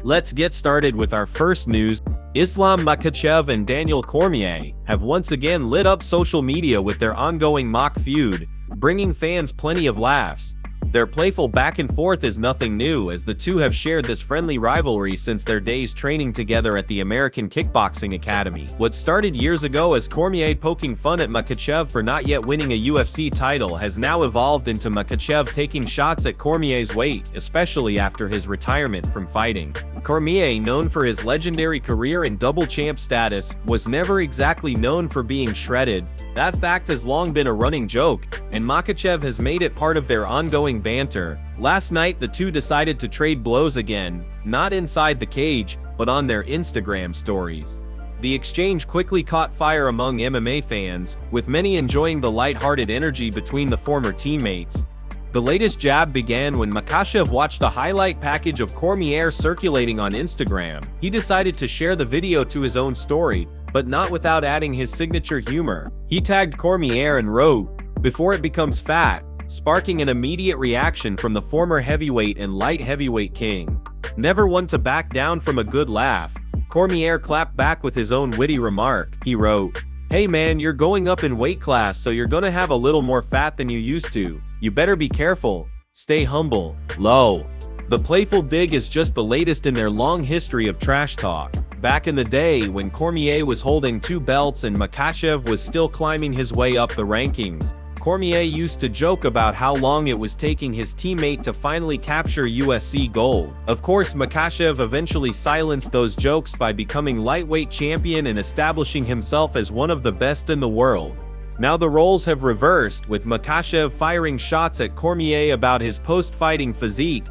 Let's get started with our first news. Islam Makhachev and Daniel Cormier have once again lit up social media with their ongoing mock feud, bringing fans plenty of laughs. Their playful back and forth is nothing new, as the two have shared this friendly rivalry since their days training together at the American Kickboxing Academy. What started years ago as Cormier poking fun at Makhachev for not yet winning a UFC title has now evolved into Makhachev taking shots at Cormier's weight, especially after his retirement from fighting. Cormier, known for his legendary career and double champ status, was never exactly known for being shredded. That fact has long been a running joke, and Makhachev has made it part of their ongoing banter. Last night, the two decided to trade blows again, not inside the cage, but on their Instagram stories. The exchange quickly caught fire among MMA fans, with many enjoying the light-hearted energy between the former teammates. The latest jab began when Makhachev watched a highlight package of Cormier circulating on Instagram. He decided to share the video to his own story, but not without adding his signature humor. He tagged Cormier and wrote, "Before it becomes fat," sparking an immediate reaction from the former heavyweight and light heavyweight king. Never one to back down from a good laugh, Cormier clapped back with his own witty remark. He wrote, "Hey man, you're going up in weight class, so you're gonna have a little more fat than you used to. You better be careful. Stay humble. Low." The playful dig is just the latest in their long history of trash talk. Back in the day, when Cormier was holding 2 belts and Makhachev was still climbing his way up the rankings, Cormier used to joke about how long it was taking his teammate to finally capture UFC gold. Of course, Makhachev eventually silenced those jokes by becoming lightweight champion and establishing himself as one of the best in the world. Now the roles have reversed, with Makhachev firing shots at Cormier about his post-fighting physique.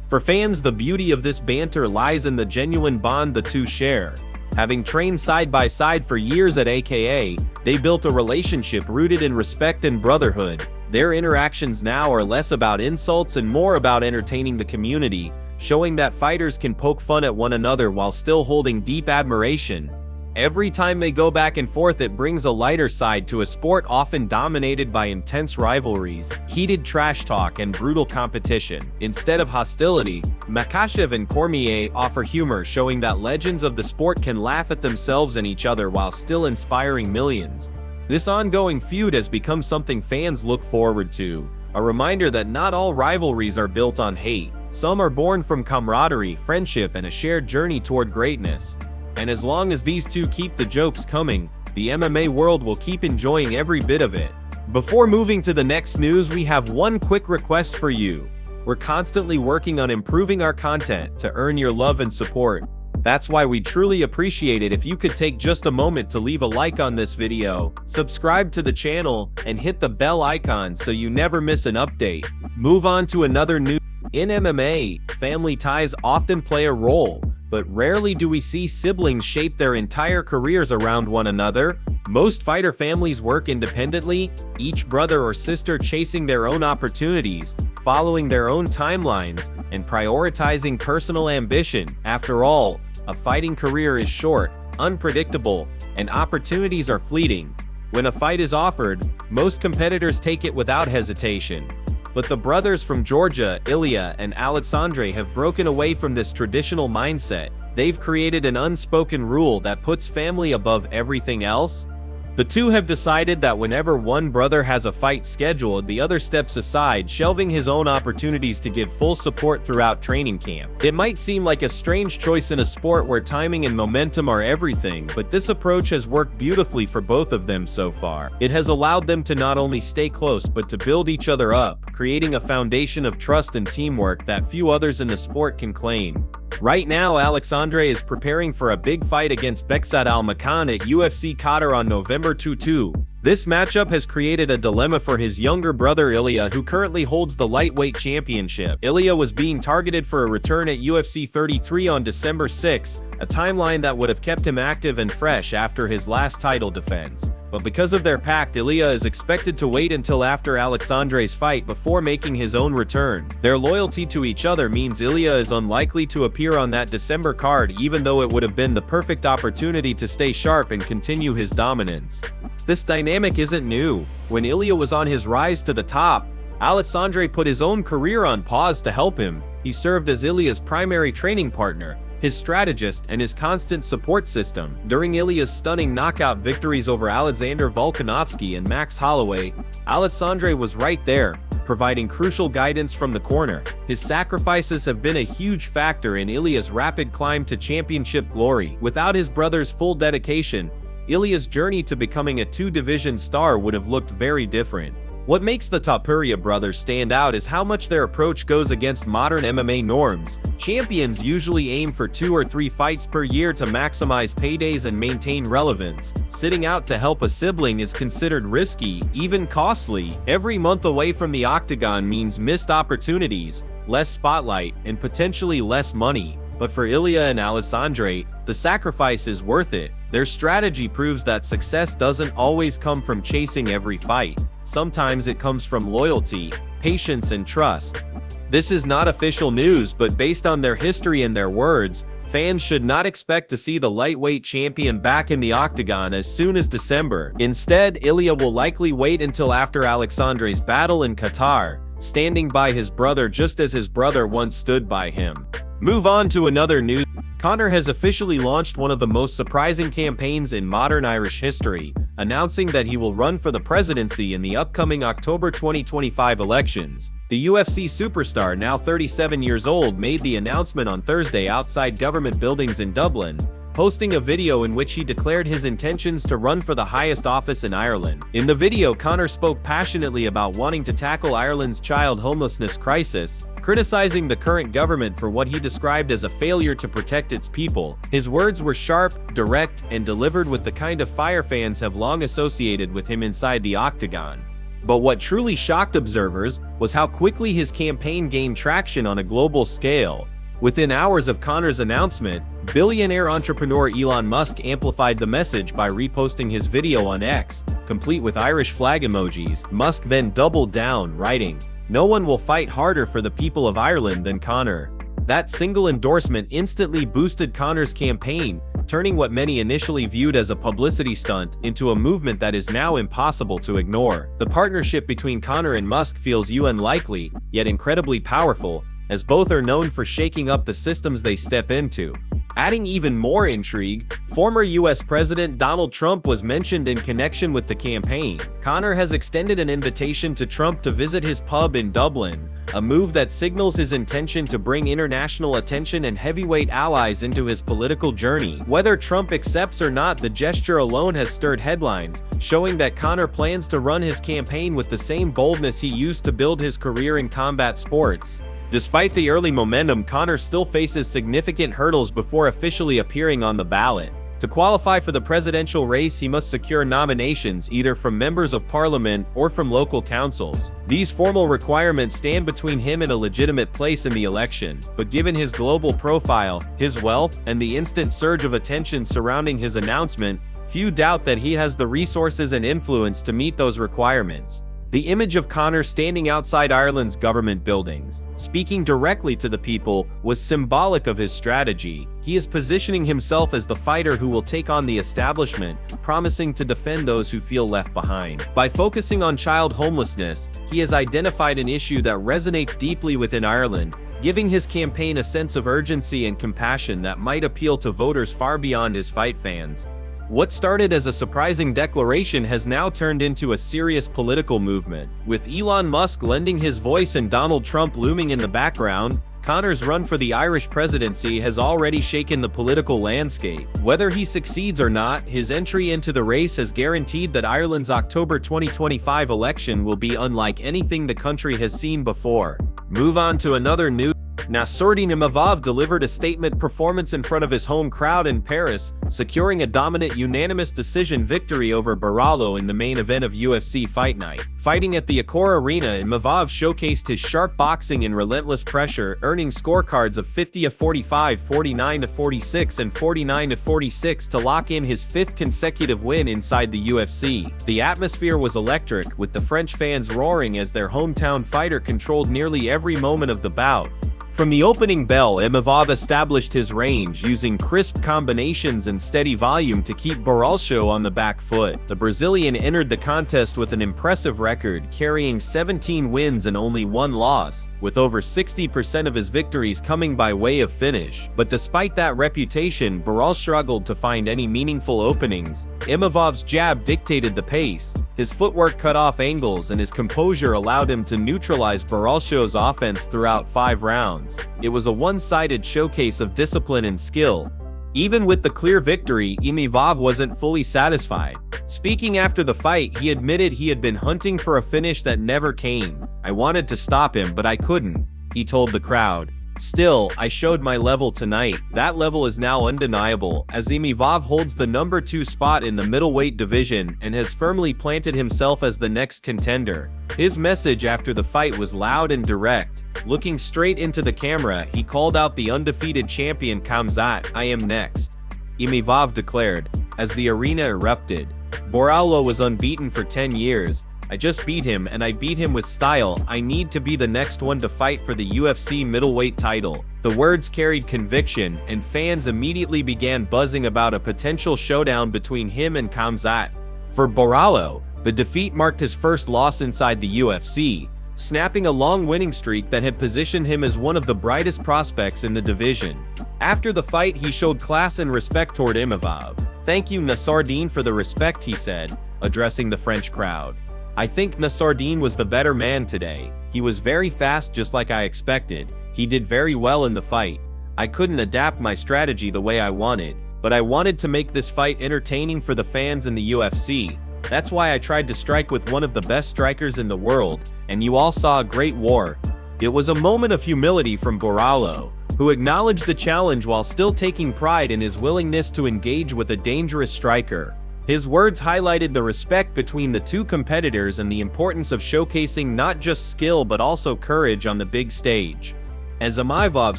For fans, the beauty of this banter lies in the genuine bond the two share. Having trained side by side for years at AKA, they built a relationship rooted in respect and brotherhood. Their interactions now are less about insults and more about entertaining the community, showing that fighters can poke fun at one another while still holding deep admiration. Every time they go back and forth, it brings a lighter side to a sport often dominated by intense rivalries, heated trash talk, and brutal competition. Instead of hostility, Makhachev and Cormier offer humor, showing that legends of the sport can laugh at themselves and each other while still inspiring millions. This ongoing feud has become something fans look forward to, a reminder that not all rivalries are built on hate. Some are born from camaraderie, friendship, and a shared journey toward greatness. And as long as these two keep the jokes coming, the MMA world will keep enjoying every bit of it. Before moving to the next news, we have one quick request for you. We're constantly working on improving our content to earn your love and support. That's why we truly appreciate it if you could take just a moment to leave a like on this video, subscribe to the channel, and hit the bell icon so you never miss an update. Move on to another news. In MMA, family ties often play a role, but rarely do we see siblings shape their entire careers around one another. Most fighter families work independently, each brother or sister chasing their own opportunities, following their own timelines, and prioritizing personal ambition. After all, a fighting career is short, unpredictable, and opportunities are fleeting. When a fight is offered, most competitors take it without hesitation. But the brothers from Georgia, Ilya and Alexandre, have broken away from this traditional mindset. They've created an unspoken rule that puts family above everything else. The two have decided that whenever one brother has a fight scheduled, the other steps aside, shelving his own opportunities to give full support throughout training camp. It might seem like a strange choice in a sport where timing and momentum are everything, but this approach has worked beautifully for both of them so far. It has allowed them to not only stay close but to build each other up, creating a foundation of trust and teamwork that few others in the sport can claim. Right now, Alexandre is preparing for a big fight against Beksad Al-Makan at UFC Qatar on November 22. This matchup has created a dilemma for his younger brother Ilya, who currently holds the lightweight championship. Ilya was being targeted for a return at UFC 33 on December 6, a timeline that would have kept him active and fresh after his last title defense. But because of their pact, Ilya is expected to wait until after Alexandre's fight before making his own return. Their loyalty to each other means Ilya is unlikely to appear on that December card, even though it would have been the perfect opportunity to stay sharp and continue his dominance. This dynamic isn't new. When Ilya was on his rise to the top, Alexandre put his own career on pause to help him. He served as Ilya's primary training partner, his strategist, and his constant support system. During Ilya's stunning knockout victories over Alexander Volkanovski and Max Holloway, Alexandre was right there, providing crucial guidance from the corner. His sacrifices have been a huge factor in Ilya's rapid climb to championship glory. Without his brother's full dedication, Ilya's journey to becoming a two-division star would have looked very different. What makes the Topuria brothers stand out is how much their approach goes against modern MMA norms. Champions usually aim for 2 or 3 fights per year to maximize paydays and maintain relevance. Sitting out to help a sibling is considered risky, even costly. Every month away from the Octagon means missed opportunities, less spotlight, and potentially less money. But for Ilya and Alexandre, the sacrifice is worth it. Their strategy proves that success doesn't always come from chasing every fight. Sometimes it comes from loyalty, patience, and trust. This is not official news, but based on their history and their words, fans should not expect to see the lightweight champion back in the Octagon as soon as December. Instead, Ilya will likely wait until after Alexandre's battle in Qatar, standing by his brother just as his brother once stood by him. Move on to another news. Conor has officially launched one of the most surprising campaigns in modern Irish history, announcing that he will run for the presidency in the upcoming October 2025 elections. The UFC superstar, now 37 years old, made the announcement on Thursday outside government buildings in Dublin, posting a video in which he declared his intentions to run for the highest office in Ireland. In the video, Conor spoke passionately about wanting to tackle Ireland's child homelessness crisis, criticizing the current government for what he described as a failure to protect its people. His words were sharp, direct, and delivered with the kind of fire fans have long associated with him inside the Octagon. But what truly shocked observers was how quickly his campaign gained traction on a global scale. Within hours of Conor's announcement, billionaire entrepreneur Elon Musk amplified the message by reposting his video on X, complete with Irish flag emojis. Musk then doubled down, writing, "No one will fight harder for the people of Ireland than Conor." That single endorsement instantly boosted Conor's campaign, turning what many initially viewed as a publicity stunt into a movement that is now impossible to ignore. The partnership between Conor and Musk feels unlikely, yet incredibly powerful, as both are known for shaking up the systems they step into. Adding even more intrigue, former US President Donald Trump was mentioned in connection with the campaign. Conor has extended an invitation to Trump to visit his pub in Dublin, a move that signals his intention to bring international attention and heavyweight allies into his political journey. Whether Trump accepts or not, the gesture alone has stirred headlines, showing that Conor plans to run his campaign with the same boldness he used to build his career in combat sports. Despite the early momentum, Conor still faces significant hurdles before officially appearing on the ballot. To qualify for the presidential race, he must secure nominations either from members of parliament or from local councils. These formal requirements stand between him and a legitimate place in the election, but given his global profile, his wealth, and the instant surge of attention surrounding his announcement, few doubt that he has the resources and influence to meet those requirements. The image of Conor standing outside Ireland's government buildings, speaking directly to the people, was symbolic of his strategy. He is positioning himself as the fighter who will take on the establishment, promising to defend those who feel left behind. By focusing on child homelessness, he has identified an issue that resonates deeply within Ireland, giving his campaign a sense of urgency and compassion that might appeal to voters far beyond his fight fans. What started as a surprising declaration has now turned into a serious political movement. With Elon Musk lending his voice and Donald Trump looming in the background, Conor's run for the Irish presidency has already shaken the political landscape. Whether he succeeds or not, his entry into the race has guaranteed that Ireland's October 2025 election will be unlike anything the country has seen before. Move on to another news. Nassourdine Imavov delivered a statement performance in front of his home crowd in Paris, securing a dominant unanimous decision victory over Boralho in the main event of UFC Fight Night. Fighting at the Accor Arena, Imavov showcased his sharp boxing and relentless pressure, earning scorecards of 50-45, 49-46, and 49-46 to lock in his 5th consecutive win inside the UFC. The atmosphere was electric, with the French fans roaring as their hometown fighter controlled nearly every moment of the bout. From the opening bell, Imavov established his range, using crisp combinations and steady volume to keep Boralho on the back foot. The Brazilian entered the contest with an impressive record, carrying 17 wins and only 1 loss, with over 60% of his victories coming by way of finish. But despite that reputation, Boralho struggled to find any meaningful openings. Imavov's jab dictated the pace, his footwork cut off angles, and his composure allowed him to neutralize Boralho's offense throughout 5 rounds. It was a one-sided showcase of discipline and skill. Even with the clear victory, Imavov wasn't fully satisfied. Speaking after the fight, he admitted he had been hunting for a finish that never came. "I wanted to stop him, but I couldn't," he told the crowd. "Still, I showed my level tonight. That level is now undeniable, as Imavov holds the number 2 spot in the middleweight division and has firmly planted himself as the next contender." His message after the fight was loud and direct. Looking straight into the camera, he called out the undefeated champion Khamzat. "I am next," Imavov declared, as the arena erupted. "Boralho was unbeaten for 10 years. I just beat him, and I beat him with style. I need to be the next one to fight for the UFC middleweight title." The words carried conviction, and fans immediately began buzzing about a potential showdown between him and Khamzat. For Boralho, the defeat marked his first loss inside the UFC, snapping a long winning streak that had positioned him as one of the brightest prospects in the division. After the fight, he showed class and respect toward Imavov. "Thank you, Nassourdine, for the respect," he said, addressing the French crowd. "I think Nassourdine was the better man today. He was very fast, just like I expected. He did very well in the fight. I couldn't adapt my strategy the way I wanted, but I wanted to make this fight entertaining for the fans in the UFC. That's why I tried to strike with one of the best strikers in the world, and you all saw a great war." It was a moment of humility from Boralho, who acknowledged the challenge while still taking pride in his willingness to engage with a dangerous striker. His words highlighted the respect between the two competitors and the importance of showcasing not just skill but also courage on the big stage. As Imavov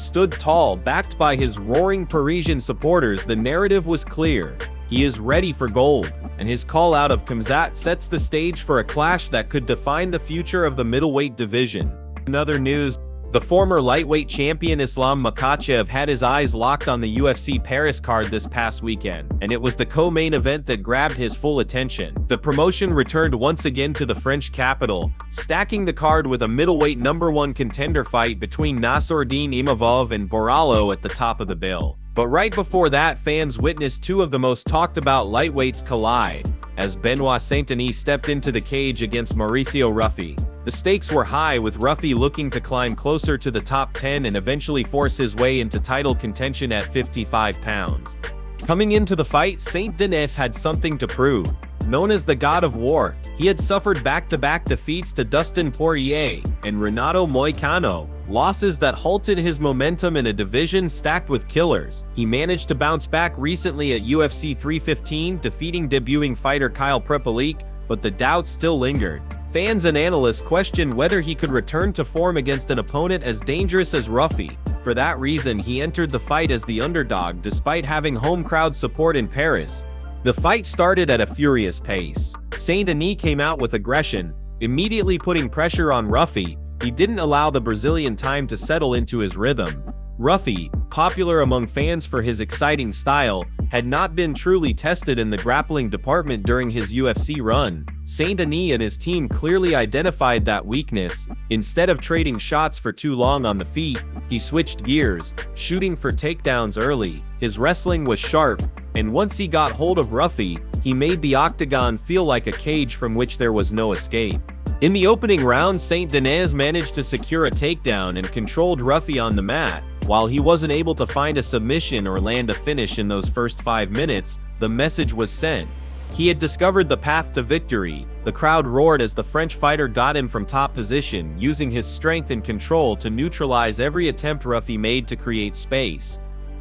stood tall, backed by his roaring Parisian supporters, the narrative was clear. He is ready for gold, and his call-out of Khamzat sets the stage for a clash that could define the future of the middleweight division. In other news, the former lightweight champion Islam Makhachev had his eyes locked on the UFC Paris card this past weekend, and it was the co-main event that grabbed his full attention. The promotion returned once again to the French capital, stacking the card with a middleweight #1 contender fight between Nassourdine Imavov and Boralho at the top of the bill. But right before that, fans witnessed 2 of the most talked about lightweights collide, as Benoit Saint-Denis stepped into the cage against Mauricio Ruffy. The stakes were high, with Ruffy looking to climb closer to the top 10 and eventually force his way into title contention at 55 pounds. Coming into the fight, Saint-Denis had something to prove. Known as the God of War, he had suffered back-to-back defeats to Dustin Poirier and Renato Moicano, losses that halted his momentum in a division stacked with killers. He managed to bounce back recently at UFC 315, defeating debuting fighter Kyle Prepelic, but the doubts still lingered. Fans and analysts questioned whether he could return to form against an opponent as dangerous as Ruffy. For that reason, he entered the fight as the underdog despite having home crowd support in Paris. The fight started at a furious pace. Saint-Denis came out with aggression, immediately putting pressure on Ruffy. He didn't allow the Brazilian time to settle into his rhythm. Ruffy, popular among fans for his exciting style, had not been truly tested in the grappling department during his UFC run. Saint-Denis and his team clearly identified that weakness. Instead of trading shots for too long on the feet, he switched gears, shooting for takedowns early. His wrestling was sharp, and once he got hold of Ruffy, he made the Octagon feel like a cage from which there was no escape. In the opening round, Saint-Denis managed to secure a takedown and controlled Ruffy on the mat. While he wasn't able to find a submission or land a finish in those first 5 minutes, the message was sent. He had discovered the path to victory. The crowd roared as the French fighter got him from top position, using his strength and control to neutralize every attempt Ruffy made to create space.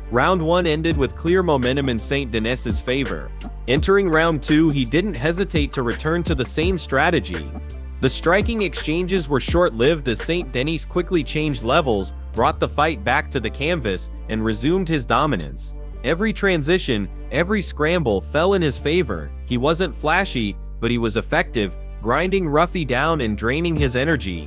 Round 1 ended with clear momentum in Saint-Denis' favor. Entering round 2, he didn't hesitate to return to the same strategy. The striking exchanges were short-lived as Saint-Denis quickly changed levels, brought the fight back to the canvas, and resumed his dominance. Every transition, every scramble fell in his favor. He wasn't flashy, but he was effective, grinding Ruffy down and draining his energy.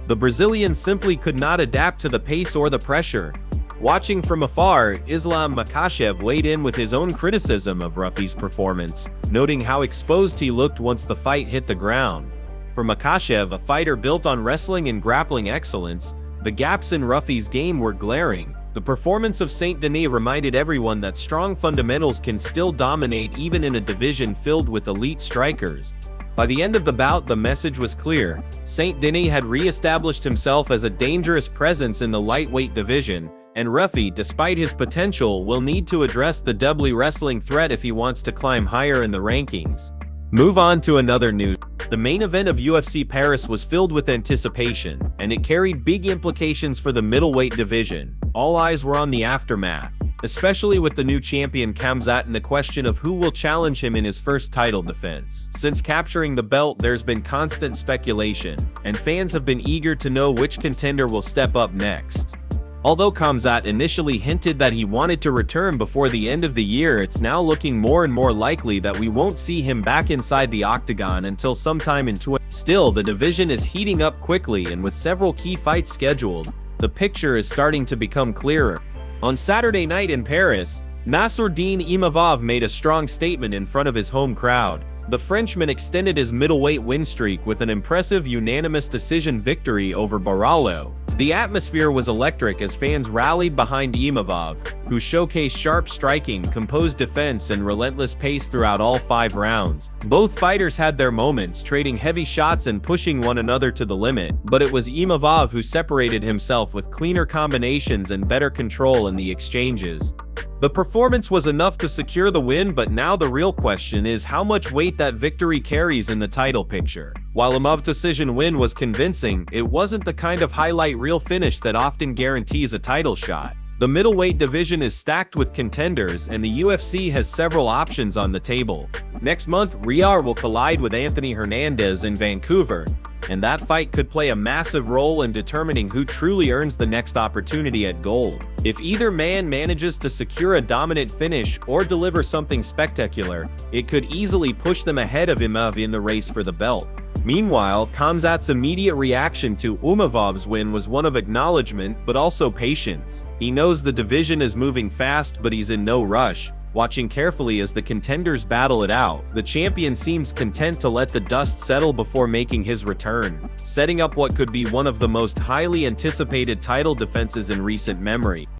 The Brazilian simply could not adapt to the pace or the pressure. Watching from afar, Islam Makhachev weighed in with his own criticism of Ruffy's performance, noting how exposed he looked once the fight hit the ground. For Makhachev, a fighter built on wrestling and grappling excellence, the gaps in Ruffy's game were glaring. The performance of Saint Denis reminded everyone that strong fundamentals can still dominate even in a division filled with elite strikers. By the end of the bout, the message was clear. Saint Denis had re-established himself as a dangerous presence in the lightweight division, and Ruffy, despite his potential, will need to address the doubly wrestling threat if he wants to climb higher in the rankings. Move on to another news. The main event of UFC Paris was filled with anticipation, and it carried big implications for the middleweight division. All eyes were on the aftermath, especially with the new champion Khamzat and the question of who will challenge him in his first title defense. Since capturing the belt, there's been constant speculation, and fans have been eager to know which contender will step up next. Although Khamzat initially hinted that he wanted to return before the end of the year, it's now looking more and more likely that we won't see him back inside the Octagon until sometime in 2020. Still, the division is heating up quickly, and with several key fights scheduled, the picture is starting to become clearer. On Saturday night in Paris, Nassourdine Imavov made a strong statement in front of his home crowd. The Frenchman extended his middleweight win streak with an impressive unanimous decision victory over Boralho. The atmosphere was electric as fans rallied behind Imavov, who showcased sharp striking, composed defense, and relentless pace throughout all 5 rounds. Both fighters had their moments, trading heavy shots and pushing one another to the limit, but it was Imavov who separated himself with cleaner combinations and better control in the exchanges. The performance was enough to secure the win, but now the real question is how much weight that victory carries in the title picture. While Imov's decision win was convincing, it wasn't the kind of highlight reel finish that often guarantees a title shot. The middleweight division is stacked with contenders, and the UFC has several options on the table. Next month, Riar will collide with Anthony Hernandez in Vancouver, and that fight could play a massive role in determining who truly earns the next opportunity at gold. If either man manages to secure a dominant finish or deliver something spectacular, it could easily push them ahead of Imavov in the race for the belt. Meanwhile, Khamzat's immediate reaction to Imavov's win was one of acknowledgement but also patience. He knows the division is moving fast, but he's in no rush. Watching carefully as the contenders battle it out, the champion seems content to let the dust settle before making his return, setting up what could be one of the most highly anticipated title defenses in recent memory.